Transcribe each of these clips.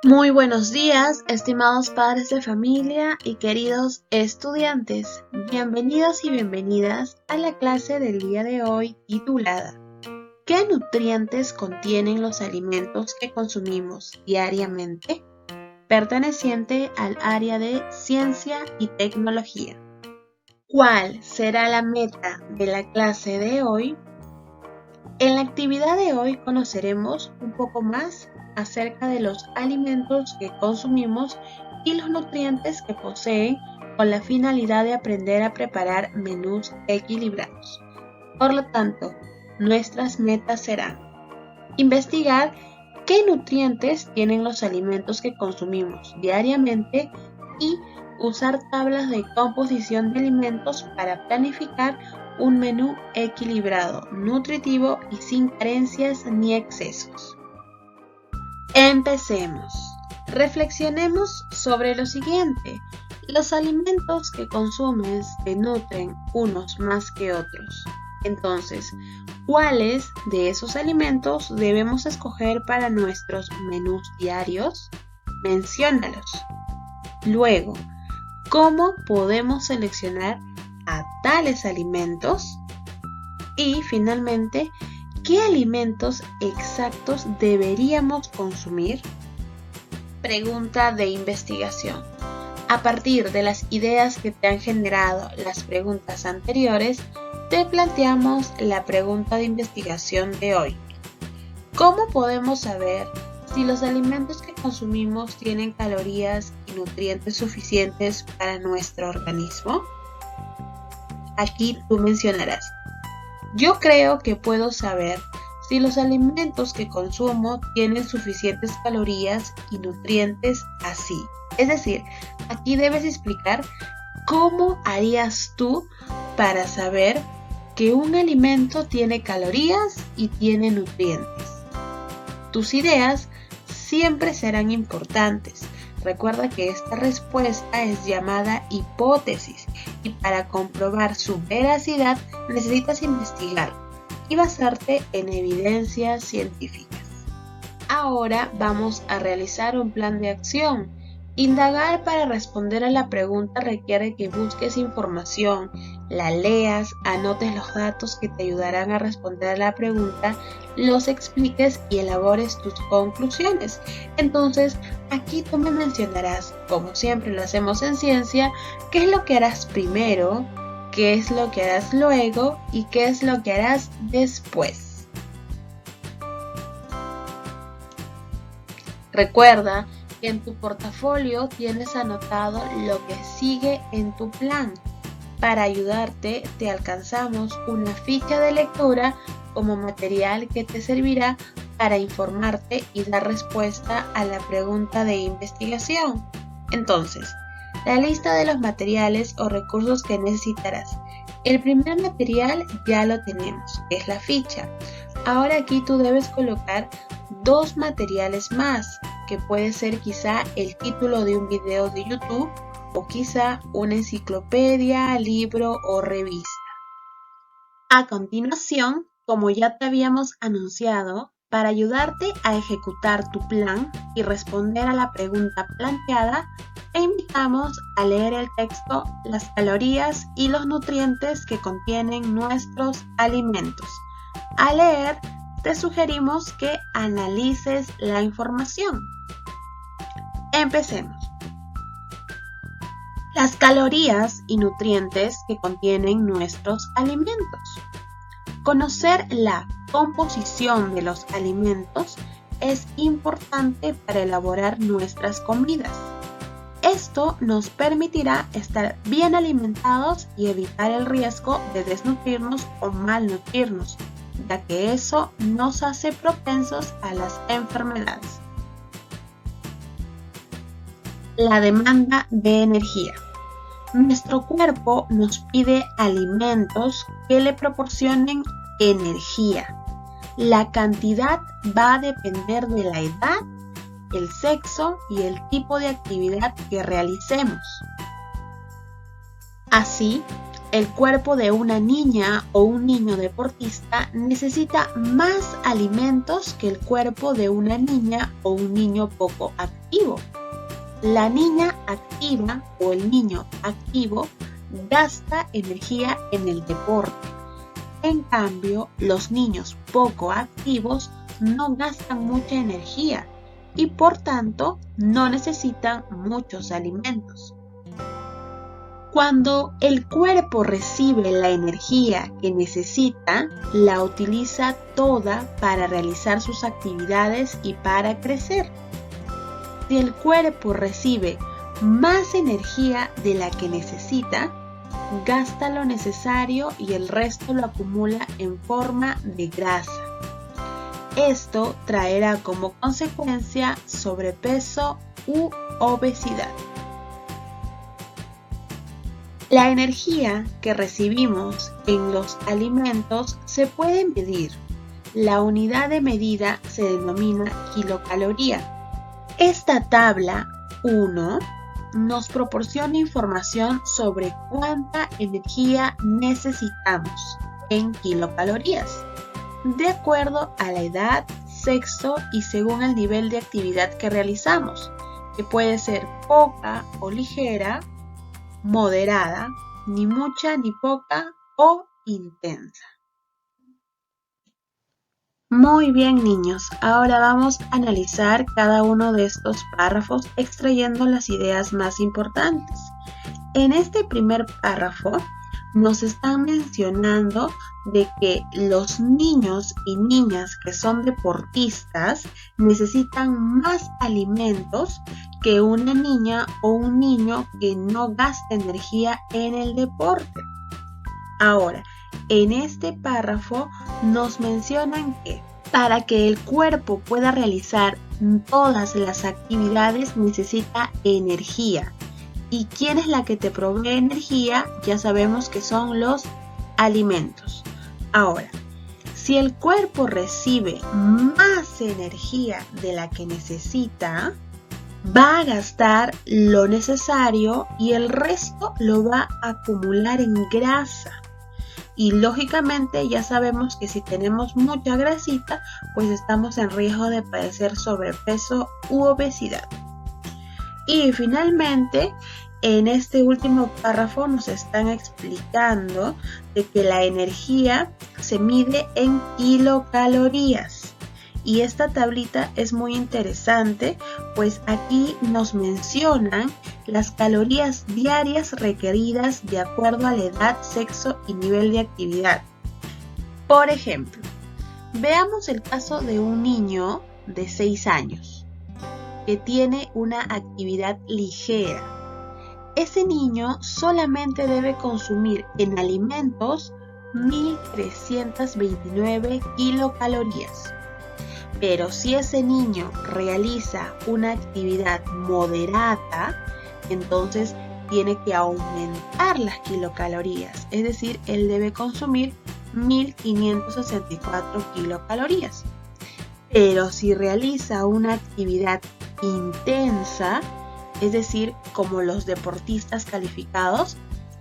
Muy buenos días, estimados padres de familia y queridos estudiantes. Bienvenidos y bienvenidas a la clase del día de hoy titulada ¿Qué nutrientes contienen los alimentos que consumimos diariamente? Perteneciente al área de Ciencia y Tecnología. ¿Cuál será la meta de la clase de hoy? En la actividad de hoy conoceremos un poco más acerca de los alimentos que consumimos y los nutrientes que poseen con la finalidad de aprender a preparar menús equilibrados. Por lo tanto, nuestras metas serán investigar qué nutrientes tienen los alimentos que consumimos diariamente y usar tablas de composición de alimentos para planificar un menú equilibrado, nutritivo y sin carencias ni excesos. Empecemos. Reflexionemos sobre lo siguiente. Los alimentos que consumes te nutren unos más que otros. Entonces, ¿cuáles de esos alimentos debemos escoger para nuestros menús diarios? Menciónalos. Luego, ¿cómo podemos seleccionar a tales alimentos? Y finalmente, ¿qué alimentos exactos deberíamos consumir? Pregunta de investigación. A partir de las ideas que te han generado las preguntas anteriores, te planteamos la pregunta de investigación de hoy. ¿Cómo podemos saber si los alimentos que consumimos tienen calorías y nutrientes suficientes para nuestro organismo? Aquí tú mencionarás. Yo creo que puedo saber si los alimentos que consumo tienen suficientes calorías y nutrientes así. Es decir, aquí debes explicar cómo harías tú para saber que un alimento tiene calorías y tiene nutrientes. Tus ideas siempre serán importantes. Recuerda que esta respuesta es llamada hipótesis y para comprobar su veracidad necesitas investigar y basarte en evidencias científicas. Ahora vamos a realizar un plan de acción. Indagar para responder a la pregunta requiere que busques información, la leas, anotes los datos que te ayudarán a responder a la pregunta, los expliques y elabores tus conclusiones. Entonces, aquí tú me mencionarás, como siempre lo hacemos en ciencia, qué es lo que harás primero, qué es lo que harás luego y qué es lo que harás después. Recuerda que en tu portafolio tienes anotado lo que sigue en tu plan. Para ayudarte, te alcanzamos una ficha de lectura como material que te servirá para informarte y dar respuesta a la pregunta de investigación. Entonces, la lista de los materiales o recursos que necesitarás. El primer material ya lo tenemos, que es la ficha. Ahora aquí tú debes colocar dos materiales más, que puede ser quizá el título de un video de YouTube o quizá una enciclopedia, libro o revista. A continuación, como ya te habíamos anunciado, para ayudarte a ejecutar tu plan y responder a la pregunta planteada, te invitamos a leer el texto Las calorías y los nutrientes que contienen nuestros alimentos. Al leer, te sugerimos que analices la información. Empecemos. Las calorías y nutrientes que contienen nuestros alimentos. Conocer la composición de los alimentos es importante para elaborar nuestras comidas. Esto nos permitirá estar bien alimentados y evitar el riesgo de desnutrirnos o malnutrirnos, ya que eso nos hace propensos a las enfermedades. La demanda de energía. Nuestro cuerpo nos pide alimentos que le proporcionen energía. La cantidad va a depender de la edad, el sexo y el tipo de actividad que realicemos. Así, El cuerpo de una niña o un niño deportista necesita más alimentos que el cuerpo de una niña o un niño poco activo. La niña activa o el niño activo gasta energía en el deporte. En cambio, los niños poco activos no gastan mucha energía y por tanto no necesitan muchos alimentos. Cuando el cuerpo recibe la energía que necesita, la utiliza toda para realizar sus actividades y para crecer. Si el cuerpo recibe más energía de la que necesita, gasta lo necesario y el resto lo acumula en forma de grasa. Esto traerá como consecuencia sobrepeso u obesidad. La energía que recibimos en los alimentos se puede medir. La unidad de medida se denomina kilocaloría. Esta tabla 1 nos proporciona información sobre cuánta energía necesitamos en kilocalorías, de acuerdo a la edad, sexo y según el nivel de actividad que realizamos, que puede ser poca o ligera, moderada, ni mucha ni poca o intensa. Muy bien, niños, ahora vamos a analizar cada uno de estos párrafos extrayendo las ideas más importantes. En este primer párrafo nos están mencionando de que los niños y niñas que son deportistas necesitan más alimentos que una niña o un niño que no gasta energía en el deporte. Ahora, en este párrafo nos mencionan que para que el cuerpo pueda realizar todas las actividades necesita energía. ¿Y quién es la que te provee energía? Ya sabemos que son los alimentos. Ahora, si el cuerpo recibe más energía de la que necesita, va a gastar lo necesario y el resto lo va a acumular en grasa. Y lógicamente ya sabemos que si tenemos mucha grasita, pues estamos en riesgo de padecer sobrepeso u obesidad. Y finalmente, en este último párrafo nos están explicando de que la energía se mide en kilocalorías. Y esta tablita es muy interesante, pues aquí nos mencionan las calorías diarias requeridas de acuerdo a la edad, sexo y nivel de actividad. Por ejemplo, veamos el caso de un niño de 6 años que tiene una actividad ligera. Ese niño solamente debe consumir en alimentos 1.329 kilocalorías. Pero si ese niño realiza una actividad moderada, entonces tiene que aumentar las kilocalorías. Es decir, él debe consumir 1.564 kilocalorías. Pero si realiza una actividad intensa, es decir, como los deportistas calificados,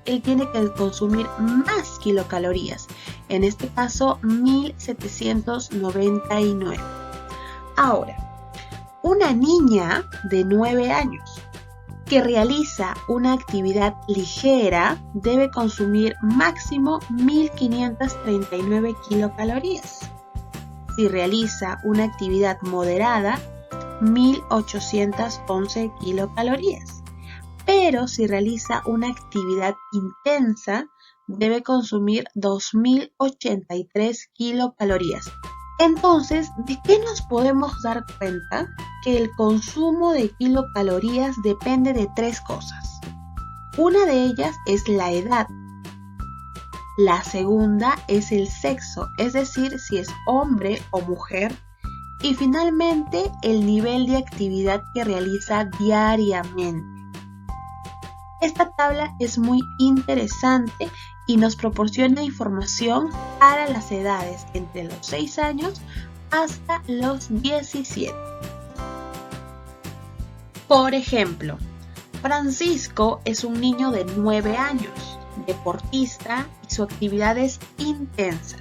él tiene que consumir más kilocalorías. En este caso, 1.799. Ahora, una niña de 9 años que realiza una actividad ligera debe consumir máximo 1.539 kilocalorías. Si realiza una actividad moderada, 1.811 kilocalorías. Pero si realiza una actividad intensa, debe consumir 2.083 kilocalorías. Entonces, ¿de qué nos podemos dar cuenta? Que el consumo de kilocalorías depende de 3 cosas. Una de ellas es la edad. La segunda es el sexo, es decir, si es hombre o mujer. Y finalmente, el nivel de actividad que realiza diariamente. Esta tabla es muy interesante y nos proporciona información para las edades entre los 6 años hasta los 17. Por ejemplo, Francisco es un niño de 9 años. deportista y su actividad es intensa.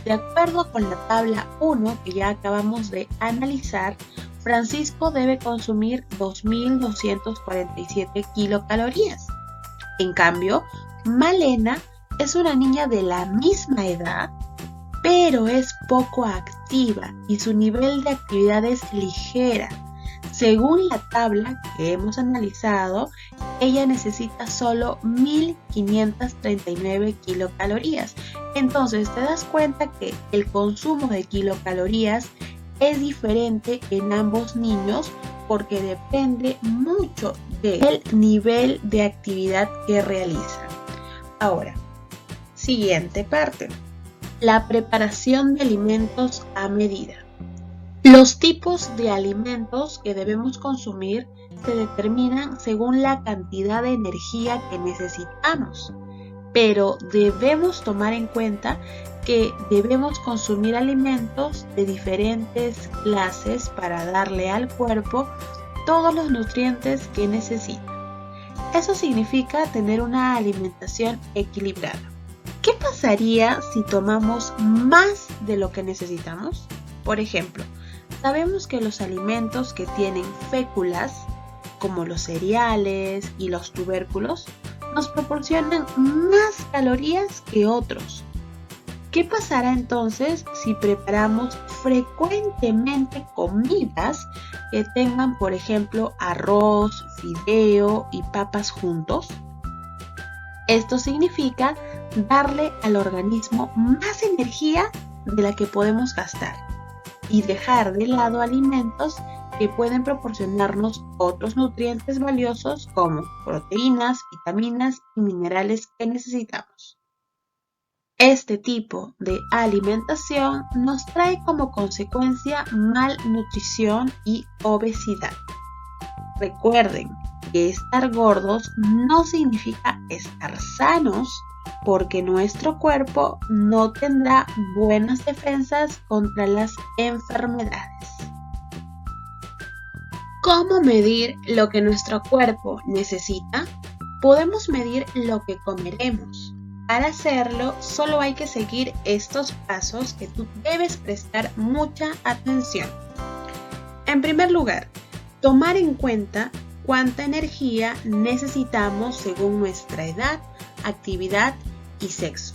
De acuerdo con la tabla 1 que ya acabamos de analizar, Francisco debe consumir 2.247 kilocalorías. En cambio, Malena es una niña de la misma edad, pero es poco activa y su nivel de actividad es ligera. Según la tabla que hemos analizado, ella necesita solo 1.539 kilocalorías. Entonces te das cuenta que el consumo de kilocalorías es diferente en ambos niños porque depende mucho del nivel de actividad que realizan. Ahora, siguiente parte. La preparación de alimentos a medida. Los tipos de alimentos que debemos consumir se determinan según la cantidad de energía que necesitamos, pero debemos tomar en cuenta que debemos consumir alimentos de diferentes clases para darle al cuerpo todos los nutrientes que necesita. Eso significa tener una alimentación equilibrada. ¿Qué pasaría si tomamos más de lo que necesitamos? Por ejemplo, sabemos que los alimentos que tienen féculas, como los cereales y los tubérculos, nos proporcionan más calorías que otros. ¿Qué pasará entonces si preparamos frecuentemente comidas que tengan, por ejemplo, arroz, fideo y papas juntos? Esto significa darle al organismo más energía de la que podemos gastar y dejar de lado alimentos que pueden proporcionarnos otros nutrientes valiosos como proteínas, vitaminas y minerales que necesitamos. Este tipo de alimentación nos trae como consecuencia malnutrición y obesidad. Recuerden que estar gordos no significa estar sanos, porque nuestro cuerpo no tendrá buenas defensas contra las enfermedades. ¿Cómo medir lo que nuestro cuerpo necesita? Podemos medir lo que comeremos. Para hacerlo, solo hay que seguir estos pasos que tú debes prestar mucha atención. En primer lugar, tomar en cuenta cuánta energía necesitamos según nuestra edad, actividad y sexo.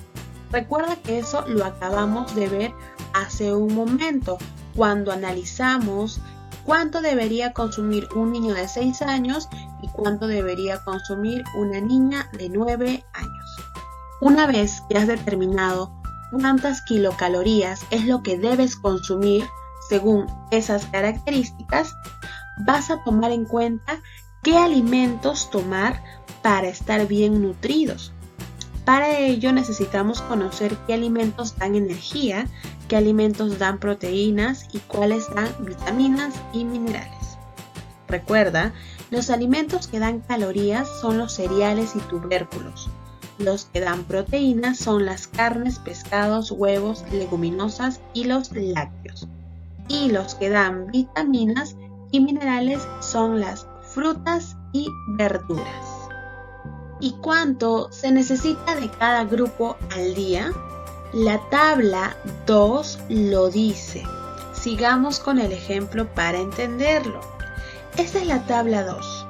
Recuerda que eso lo acabamos de ver hace un momento, cuando analizamos cuánto debería consumir un niño de 6 años y cuánto debería consumir una niña de 9 años. Una vez que has determinado cuántas kilocalorías es lo que debes consumir según esas características, vas a tomar en cuenta qué alimentos tomar para estar bien nutridos. Para ello necesitamos conocer qué alimentos dan energía, qué alimentos dan proteínas y cuáles dan vitaminas y minerales. Recuerda, los alimentos que dan calorías son los cereales y tubérculos. Los que dan proteínas son las carnes, pescados, huevos, leguminosas y los lácteos. Y los que dan vitaminas y minerales son las frutas y verduras. ¿Y cuánto se necesita de cada grupo al día? La tabla 2 lo dice. Sigamos con el ejemplo para entenderlo. Esta es la tabla 2.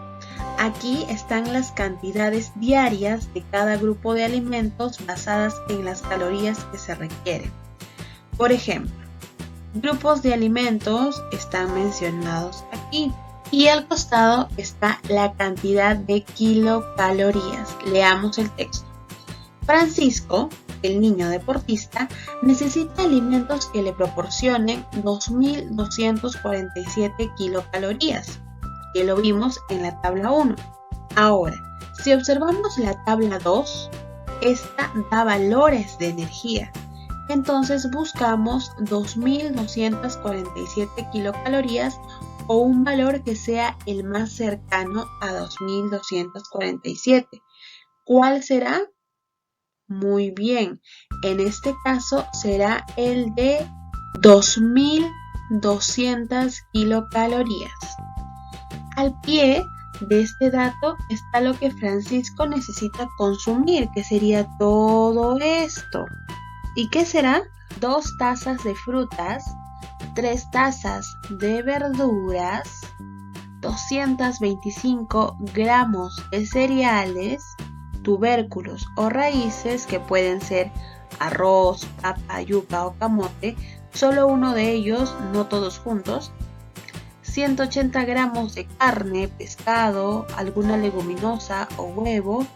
Aquí están las cantidades diarias de cada grupo de alimentos basadas en las calorías que se requieren. Por ejemplo, grupos de alimentos están mencionados aquí. Y al costado está la cantidad de kilocalorías. Leamos el texto. Francisco, el niño deportista, necesita alimentos que le proporcionen 2.247 kilocalorías, que lo vimos en la tabla 1. Ahora, si observamos la tabla 2, esta da valores de energía. Entonces buscamos 2.247 kilocalorías o un valor que sea el más cercano a 2.247. ¿Cuál será? Muy bien, en este caso será el de 2.200 kilocalorías. Al pie de este dato está lo que Francisco necesita consumir, que sería todo esto. ¿Y qué será? 2 tazas de frutas, 3 tazas de verduras, 225 gramos de cereales, tubérculos o raíces que pueden ser arroz, papa, yuca o camote, solo uno de ellos, no todos juntos, 180 gramos de carne, pescado, alguna leguminosa o huevo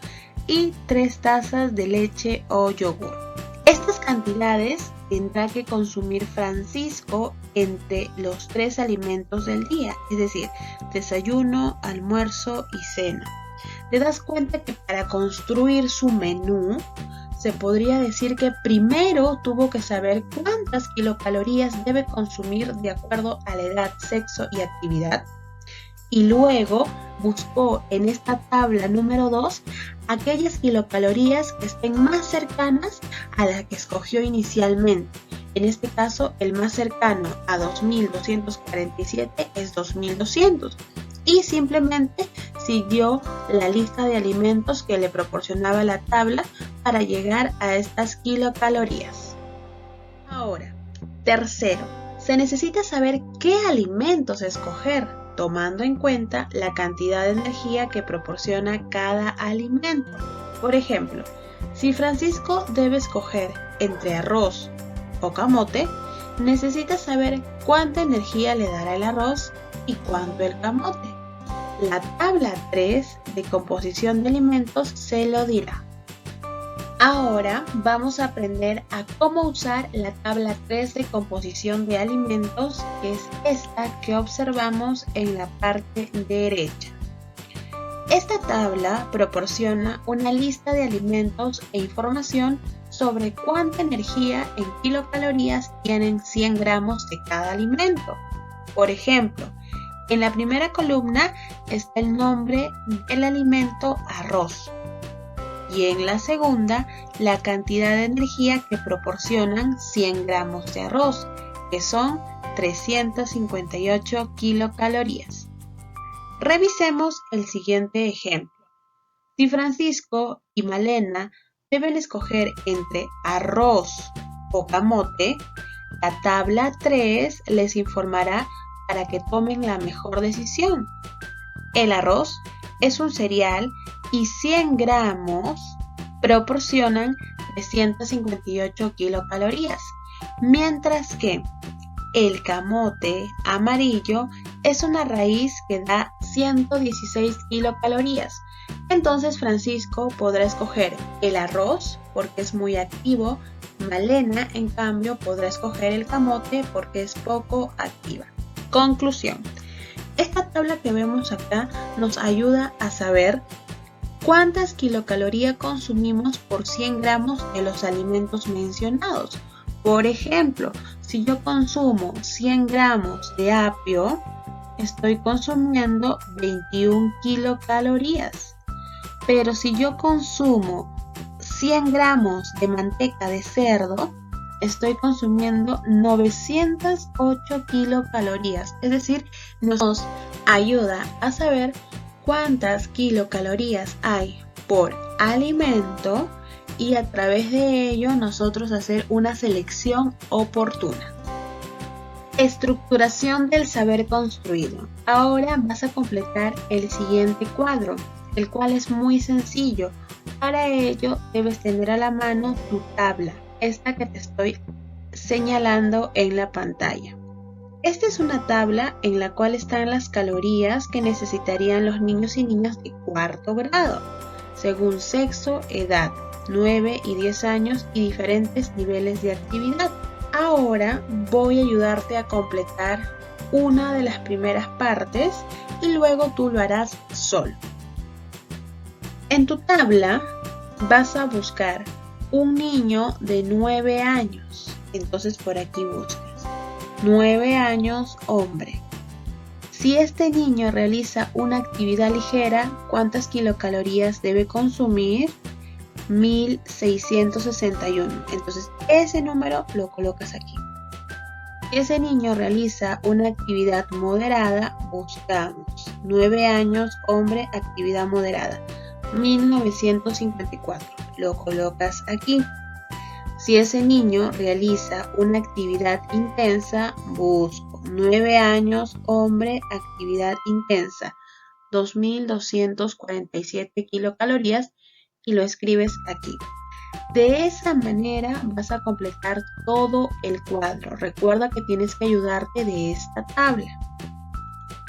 y 3 tazas de leche o yogur. Estas cantidades tendrá que consumir Francisco entre los 3 alimentos del día, es decir, desayuno, almuerzo y cena. Te das cuenta que para construir su menú, se podría decir que primero tuvo que saber cuántas kilocalorías debe consumir de acuerdo a la edad, sexo y actividad. Y luego buscó en esta tabla número 2 aquellas kilocalorías que estén más cercanas a la que escogió inicialmente. En este caso, el más cercano a 2247 es 2200. Y simplemente siguió la lista de alimentos que le proporcionaba la tabla para llegar a estas kilocalorías. Ahora, tercero, se necesita saber qué alimentos escoger, tomando en cuenta la cantidad de energía que proporciona cada alimento. Por ejemplo, si Francisco debe escoger entre arroz o camote, necesita saber cuánta energía le dará el arroz y cuánto el camote. La tabla 3 de composición de alimentos se lo dirá. Ahora vamos a aprender a cómo usar la tabla 3 de composición de alimentos, que es esta que observamos en la parte derecha. Esta tabla proporciona una lista de alimentos e información sobre cuánta energía en kilocalorías tienen 100 gramos de cada alimento. Por ejemplo, en la primera columna está el nombre del alimento arroz y en la segunda la cantidad de energía que proporcionan 100 gramos de arroz, que son 358 kilocalorías. Revisemos el siguiente ejemplo. Si Francisco y Malena deben escoger entre arroz o camote, la tabla 3 les informará para que tomen la mejor decisión. El arroz es un cereal y 100 gramos proporcionan 358 kilocalorías, mientras que el camote amarillo es una raíz que da 116 kilocalorías. Entonces Francisco podrá escoger el arroz porque es muy activo, Malena en cambio podrá escoger el camote porque es poco activa. Conclusión. Esta tabla que vemos acá nos ayuda a saber cuántas kilocalorías consumimos por 100 gramos de los alimentos mencionados. Por ejemplo, si yo consumo 100 gramos de apio, estoy consumiendo 21 kilocalorías. Pero si yo consumo 100 gramos de manteca de cerdo, estoy consumiendo 908 kilocalorías. Es decir, nos ayuda a saber cuántas kilocalorías hay por alimento y a través de ello nosotros hacer una selección oportuna. Estructuración del saber construido. Ahora vas a completar el siguiente cuadro, el cual es muy sencillo. Para ello debes tener a la mano tu tabla, esta que te estoy señalando en la pantalla. Esta es una tabla en la cual están las calorías que necesitarían los niños y niñas de 4º grado, según sexo, edad, 9 y 10 años y diferentes niveles de actividad. Ahora voy a ayudarte a completar una de las primeras partes y luego tú lo harás solo. En tu tabla vas a buscar un niño de 9 años. Entonces por aquí buscas 9 años hombre. Si este niño realiza una actividad ligera, ¿cuántas kilocalorías debe consumir? 1661. Entonces ese número lo colocas aquí. Si ese niño realiza una actividad moderada, buscamos 9 años, hombre, actividad moderada, 1954. Lo colocas aquí. Si ese niño realiza una actividad intensa, busco 9 años, hombre, actividad intensa, 2247 kilocalorías y lo escribes aquí. De esa manera vas a completar todo el cuadro. Recuerda que tienes que ayudarte de esta tabla.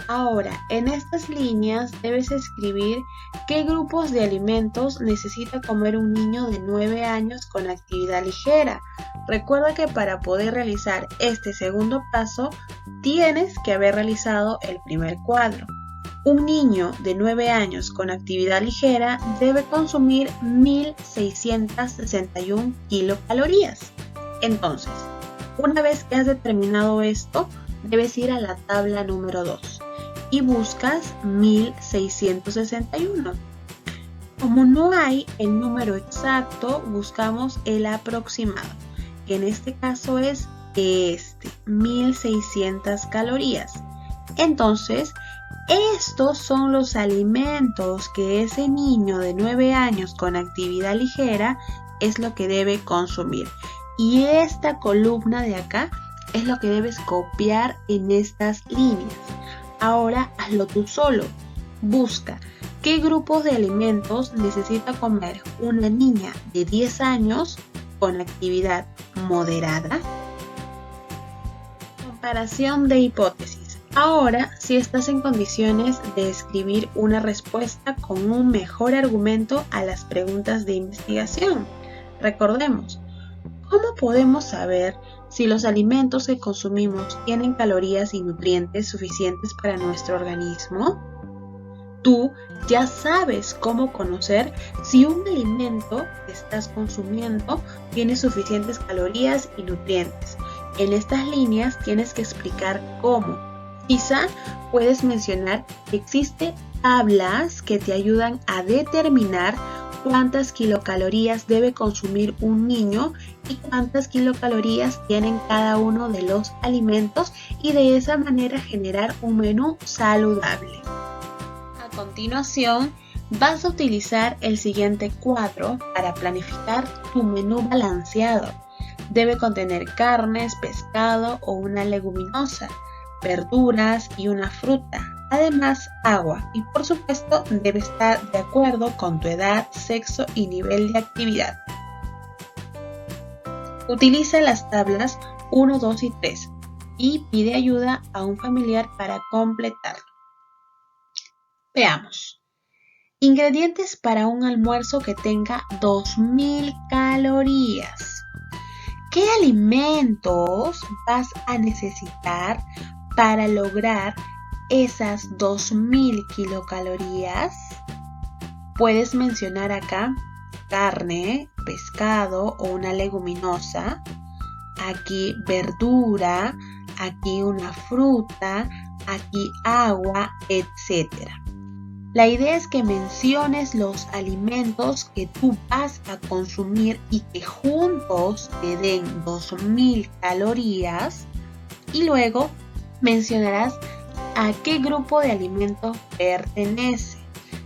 Ahora, en estas líneas debes escribir qué grupos de alimentos necesita comer un niño de 9 años con actividad ligera. Recuerda que para poder realizar este segundo paso, tienes que haber realizado el primer cuadro. Un niño de 9 años con actividad ligera debe consumir 1661 kilocalorías. Entonces, una vez que has determinado esto, debes ir a la tabla número 2 y buscas 1661. Como no hay el número exacto, buscamos el aproximado, que en este caso es 1600 calorías. Entonces, estos son los alimentos que ese niño de 9 años con actividad ligera es lo que debe consumir. Y esta columna de acá es lo que debes copiar en estas líneas. Ahora hazlo tú solo. Busca qué grupos de alimentos necesita comer una niña de 10 años con actividad moderada. Comparación de hipótesis. Ahora, si estás en condiciones de escribir una respuesta con un mejor argumento a las preguntas de investigación. Recordemos, ¿cómo podemos saber si los alimentos que consumimos tienen calorías y nutrientes suficientes para nuestro organismo? Tú ya sabes cómo conocer si un alimento que estás consumiendo tiene suficientes calorías y nutrientes. En estas líneas tienes que explicar cómo. Quizá puedes mencionar que existen tablas que te ayudan a determinar cuántas kilocalorías debe consumir un niño y cuántas kilocalorías tienen cada uno de los alimentos y de esa manera generar un menú saludable. A continuación, vas a utilizar el siguiente cuadro para planificar tu menú balanceado. Debe contener carnes, pescado o una leguminosa, verduras y una fruta, además agua, y por supuesto debe estar de acuerdo con tu edad, sexo y nivel de actividad. Utiliza las tablas 1, 2 y 3 y pide ayuda a un familiar para completarlo. Veamos. Ingredientes para un almuerzo que tenga 2000 calorías. ¿Qué alimentos vas a necesitar para lograr esas 2000 kilocalorías? Puedes mencionar acá carne, pescado o una leguminosa, aquí verdura, aquí una fruta, aquí agua, etc. La idea es que menciones los alimentos que tú vas a consumir y que juntos te den 2000 calorías y luego mencionarás a qué grupo de alimentos pertenece.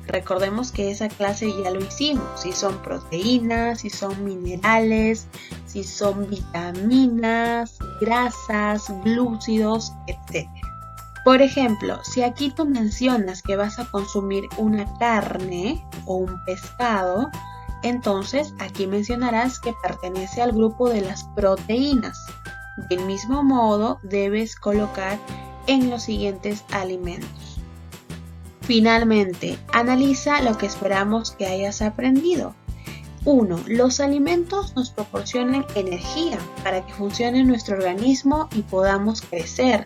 Recordemos que esa clase ya lo hicimos, si son proteínas, si son minerales, si son vitaminas, grasas, glúcidos, etc. Por ejemplo, si aquí tú mencionas que vas a consumir una carne o un pescado, entonces aquí mencionarás que pertenece al grupo de las proteínas. Del mismo modo, debes colocar en los siguientes alimentos. Finalmente, analiza lo que esperamos que hayas aprendido. 1. Los alimentos nos proporcionan energía para que funcione nuestro organismo y podamos crecer.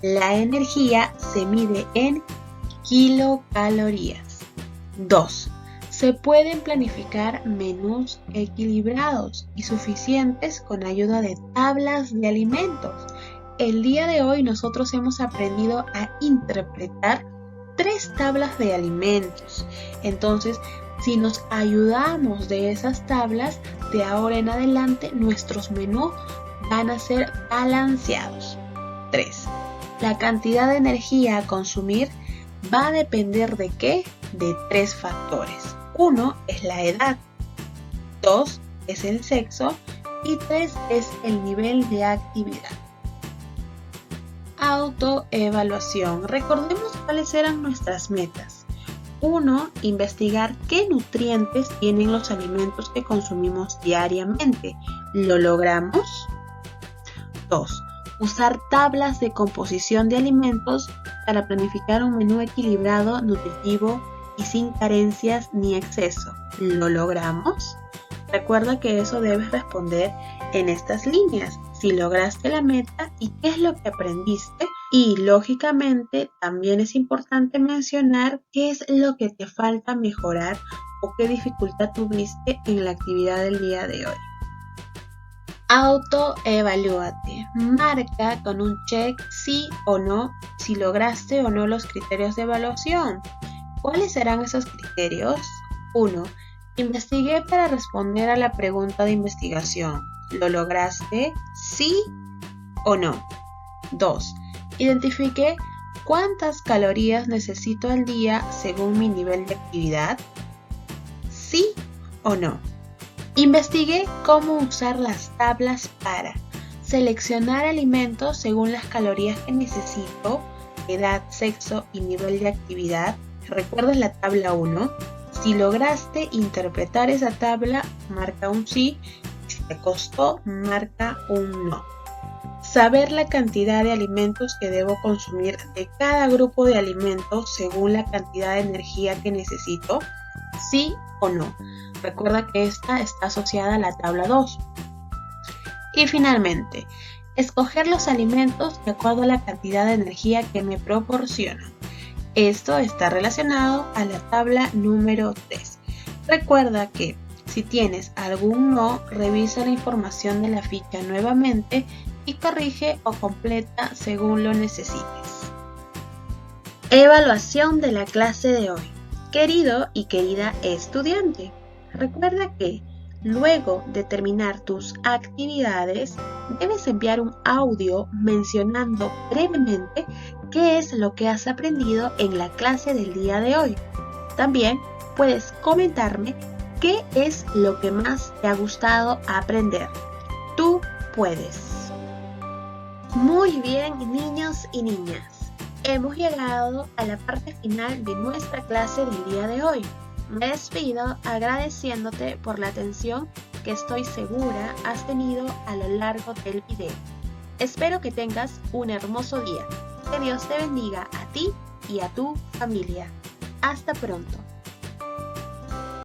La energía se mide en kilocalorías. 2. Se pueden planificar menús equilibrados y suficientes con ayuda de tablas de alimentos. El día de hoy nosotros hemos aprendido a interpretar 3 tablas de alimentos. Entonces, si nos ayudamos de esas tablas, de ahora en adelante nuestros menús van a ser balanceados. 3. La cantidad de energía a consumir va a depender ¿de qué? De 3 factores. 1 es la edad, 2 es el sexo y 3 es el nivel de actividad. Autoevaluación. Recordemos cuáles eran nuestras metas. 1. Investigar qué nutrientes tienen los alimentos que consumimos diariamente. ¿Lo logramos? 2. Usar tablas de composición de alimentos para planificar un menú equilibrado, nutritivo y sin carencias ni exceso. ¿Lo logramos? Recuerda que eso debes responder en estas líneas. Si lograste la meta y qué es lo que aprendiste. Y lógicamente también es importante mencionar qué es lo que te falta mejorar o qué dificultad tuviste en la actividad del día de hoy. Autoevalúate. Marca con un check sí o no si lograste o no los criterios de evaluación. ¿Cuáles serán esos criterios? 1. Investigué para responder a la pregunta de investigación. ¿Lo lograste? ¿Sí o no? 2. Identifiqué cuántas calorías necesito al día según mi nivel de actividad. ¿Sí o no? Investigué cómo usar las tablas para seleccionar alimentos según las calorías que necesito, edad, sexo y nivel de actividad. ¿Recuerdas la tabla 1? Si lograste interpretar esa tabla, marca un sí. Si te costó, marca un no. Saber la cantidad de alimentos que debo consumir de cada grupo de alimentos según la cantidad de energía que necesito, sí o no. Recuerda que esta está asociada a la tabla 2. Y finalmente, escoger los alimentos de acuerdo a la cantidad de energía que me proporcionan. Esto está relacionado a la tabla número 3. Recuerda que si tienes algún no, revisa la información de la ficha nuevamente y corrige o completa según lo necesites. Evaluación de la clase de hoy. Querido y querida estudiante, recuerda que luego de terminar tus actividades, debes enviar un audio mencionando brevemente qué es lo que has aprendido en la clase del día de hoy. También puedes comentarme qué es lo que más te ha gustado aprender. Tú puedes. Muy bien, niños y niñas. Hemos llegado a la parte final de nuestra clase del día de hoy. Me despido agradeciéndote por la atención que estoy segura has tenido a lo largo del video. Espero que tengas un hermoso día. Que Dios te bendiga a ti y a tu familia. Hasta pronto.